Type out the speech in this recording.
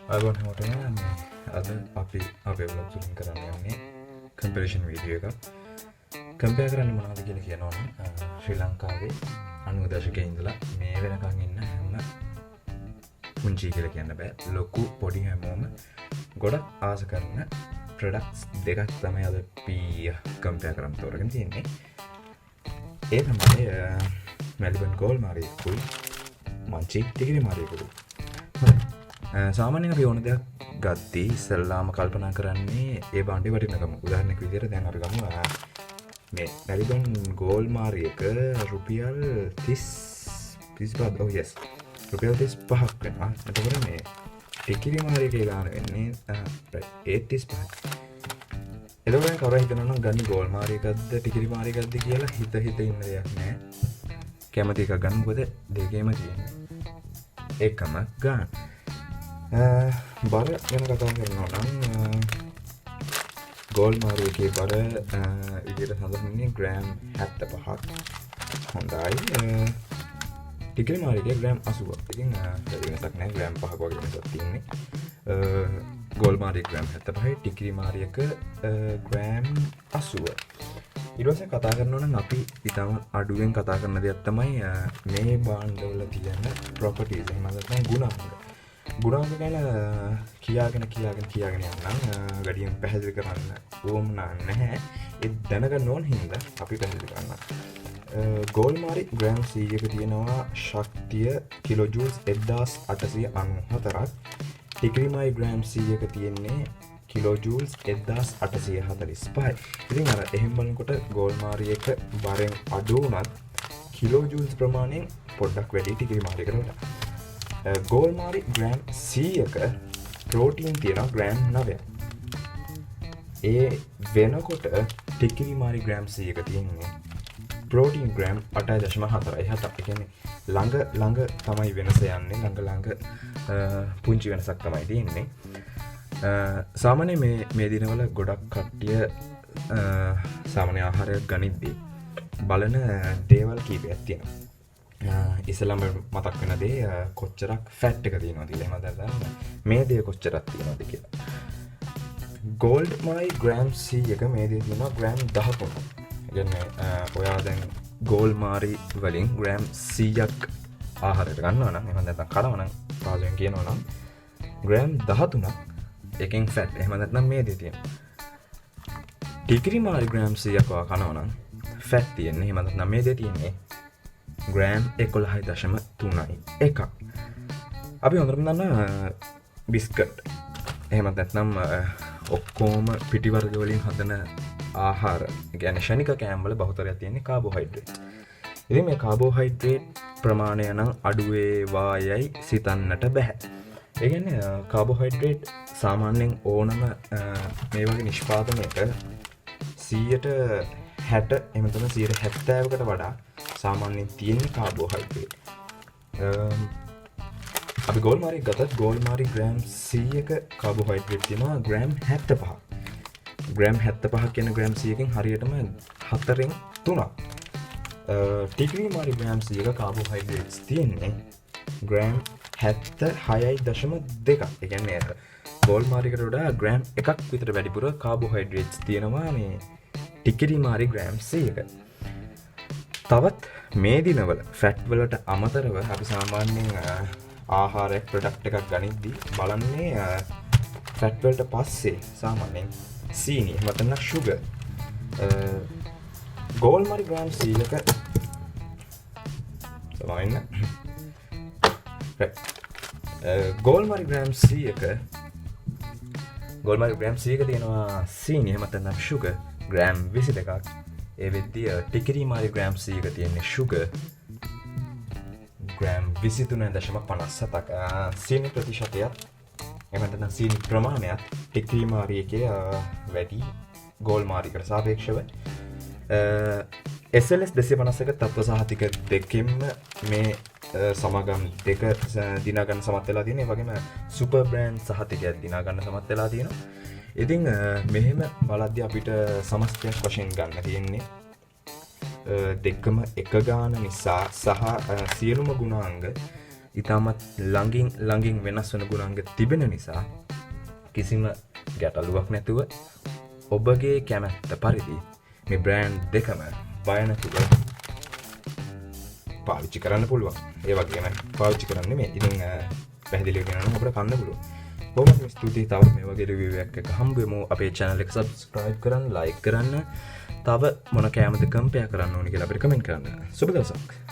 අගොන් හැමෝටම අද අපි අපේ ව්ලොග් එකකින් කරන්න යන්නේ කම්පැරිසන් වීඩියෝ එකක්. කම්පෙයාර් කරන්න මොනවද කියලා කියනවනම් ශ්‍රී ලංකාවේ 90 දශකයේ ඉඳලා මේ වෙනකන් ඉන්න හැම පුංචි කියලා කියන්න බෑ ලොකු පොඩි හැමෝම ගොඩක් ආස කරන ප්‍රොඩක්ට්ස් දෙකක් තමයි අද අපි කම්පෙයාර් කරන්න තෝරගෙන තියෙන්නේ. ඒ තමයි මෙල්බන් ගෝල් මාරියකුයි මංචි ටිකිරි මාරියකුයි. සාමාන්‍යයෙන් අපි ඕන දෙයක් ගත්තී ඉස්සෙල්ලාම කල්පනා කරන්නේ ඒ බාණ්ඩේ වටිනකම. උදාහරණයක් විදිහට දැන් අපි ගමු මේ මෙල්බන් ගෝල් මාරියක රුපියල් 35 ඔව් යස් රුපියල් 35ක් වෙනවා. එතකොට මේ ටිකිරි මාරියකේ ගාන වෙන්නේ 35ක්. එතකොට කවුරු හිතනවා නම් ගන්න ගෝල් මාරියකක්ද ටිකිරි මාරියකක්ද කියලා හිත ඉන්න දෙයක් නෑ. කැමති එකක් ගන්න මොකද දෙකේම තියෙන්නේ එකම ගාන. බර ගැන කතා කරනවා නම් ගෝල් මාරියකේ බර විදිහට සඳහන්නේ ග්‍රෑම් 75ක්. හොඳයි. ටිකිරි මාරියකේ ග්‍රෑම් 80ක්. ඉතින් වෙනසක් නැහැ. ග්‍රෑම් 5ක වගේ වෙනසක් තියෙන්නේ. ගෝල් මාරියක ග්‍රෑම් 75යි ටිකිරි මාරියක ග්‍රෑම් 80. ඊට පස්සේ කතා කරනවා නම් අපි ඊටම අඩුවෙන් කතා කරන දෙයක් තමයි මේ බාණ්ඩවල තියෙන ප්‍රොපර්ටිස්. එහෙම නැත්නම් ගුණාංග. ගුණාංග ගැන කියාගෙන යන්නම් ගඩියෙන් පැහැදිලි කරන්න ඕමනා නැහැ. ඒ දැනගන්න ඕන හින්දා අපි පැහැදිලි කරන්න. ගෝල් මාරි ග්‍රෑම් 100ක තියෙනවා ශක්තිය කිලෝජූල්ස් 1894ක්. ටිකිරි මාරි ග්‍රෑම් 100ක තියෙන්නේ කිලෝජූල්ස් 1845යි. ඉතින් අර එහෙම බලනකොට ගෝල් මාරියක බරෙන් අඩු වුණත් කිලෝජූල්ස් ප්‍රමාණයෙන් පොඩ්ඩක් වැඩි ටිකිරි මාරියකට වඩා. ගෝල් මාරි ග්‍රෑම් 100ක ප්‍රෝටීන් තියෙනවා ග්‍රෑම් 9ක්. ඒ වෙනකොට ටිකිරි මාරි ග්‍රෑම් 100ක තියෙන්නේ ප්‍රෝටීන් ග්‍රෑම් 8.4යි. ඒ කියන්නේ ළඟ තමයි වෙනස යන්නේ. ළඟ පුංචි වෙනසක් තමයි තියෙන්නේ. සාමාන්‍ය මේ දිනවල ගොඩක් කට්ටිය සාමාන්‍ය ආහාරයක් ගනිද්දී බලන දේවල් කීපයක් තියෙනවා. ඉස්සෙල්ලාම මතක් වෙන දේ කොච්චරක් ෆැට් එක තියෙනවද කියලා. එහෙම නැත්නම් මේ දේ කොච්චරක් තියෙනවද කියලා. ගෝල්ඩ් මායි ග්‍රෑම් 100ක මේ දේ තියෙනවා ග්‍රෑම් 13ක්. ඒ කියන්නේ ඔයා දැන් ගෝල් මාරි වලින් ග්‍රෑම් 100ක් ආහාරයට ගන්නවා නම් එහෙම නැත්නම් කනවා නම් පාසෙන් කියනවා නම් ග්‍රෑම් 13ක් එකෙන් ෆැට්. එහෙම නැත්නම් මේ දේ තියෙනවා. ටිකිරි මාරි ග්‍රෑම් 100ක් ඔයා කනවා නම් ෆැට් තියෙන්නේ. එහෙම නැත්නම් මේ දේ තියෙන්නේ ග්‍රෑම් 11.3යි එකක්. අපි හොඳටම දන්න බිස්කට් එහෙම නැත්නම් ඔක්කොම පිටි වර්ග වලින් හදන ආහාර කියන්නේ ශනික කෑම වල බහුතරයක් තියෙන්නේ කාබෝහයිඩ්‍රේට්. ඉතින් මේ කාබෝහයිඩ්‍රේට් ප්‍රමාණය නම් අඩු වේවායයි සිතන්නට බෑ. ඒ කියන්නේ කාබෝහයිඩ්‍රේට් සාමාන්‍යයෙන් ඕනම මේ වගේ නිෂ්පාදනයක 160 එහෙම නැත්නම් 170කට වඩා සාමාන්‍යයෙන් තියෙන කාබෝහයිඩ්‍රේට්. අපි ගෝල් මාරි ගත්තත් ගෝල් මාරි ග්‍රෑම් 100ක කාබෝහයිඩ්‍රේට් තියෙනවා ග්‍රෑම් 75ක්. ග්‍රෑම් 75ක් කියන ග්‍රෑම් 100කින් හරියටම 4න් 3ක්. ටිකිරි මාරි ග්‍රෑම් 100ක කාබෝහයිඩ්‍රේට්ස් තියෙන්නේ ග්‍රෑම් 76.2ක්. ඒ කියන්නේ ගෝල් මාරිකට වඩා ග්‍රෑම් 1ක් විතර වැඩිපුර කාබෝහයිඩ්‍රේට්ස් තියෙනවා මේ ටිකිරි මාරි ග්‍රෑම් 100ක. තවත් මේ දිනවල ෆැට් වලට අමතරව අපි සාමාන්‍යයෙන් ආහාරයක් ප්‍රොඩක්ට් එකක් ගනිද්දී බලන්නේ ෆැට් වලට පස්සේ සාමාන්‍යයෙන් සීනි එහෙම නැත්නම් sugar. ගෝල් මාරි ග්‍රෑම් 100ක සමාවෙන්න. ගෝල් මාරි ග්‍රෑම් 100ක තියෙනවා සීනි එහෙම නැත්නම් sugar ග්‍රෑම් 22ක්. ඒ වෙද්දී ටිකිරි මාරි ග්‍රෑම් 100ක තියෙන්නේ sugar ග්‍රෑම් 23.57ක්. සීනි ප්‍රතිශතයත් එහෙම නැත්නම් සීනි ප්‍රමාණයත් ටිකිරි මාරියකේ වැඩි ගෝල් මාරිකට සාපේක්ෂව. SLS 251 තත්ත්ව සහතික දෙකෙන්ම මේ සමගම් දෙක දිනා ගන්න සමත් වෙලා තියෙනවා. ඒ වගේම සුපර් බ්‍රෑන්ඩ් සහතිකයක් දිනා ගන්න සමත් වෙලා තියෙනවා. ඉතින් මෙහෙම බලද්දී අපිට සමස්තයක් වශයෙන් ගන්න තියෙන්නේ දෙකම එක ගාන නිසා සහ සියලුම ගුණාංග ඉතාමත් ළඟින් වෙනස් වන ගුණාංග තිබෙන නිසා කිසිම ගැටලුවක් නැතුව ඔබගේ කැමැත්ත පරිදි මේ බ්‍රෑන්ඩ් දෙකම බය නැතුව පාවිච්චි කරන්න පුළුවන්. ඒ වගේම පාවිච්චි කරන්නේ මේ ඉතින් පැහැදිලිව කියනවා නම් අපිට කන්න පුළුවන්. බොහොම ස්තුතියි. තවත් මේ වගේ රිවිව් එකක් හම්බ වෙමු. අපේ channel එක subscribe කරන්න, like කරන්න. තව මොන කෑමද කම්පෙයාර් කරන්න ඕනි කියලා අපිට කමෙන්ට් කරන්න. සුබ දවසක්.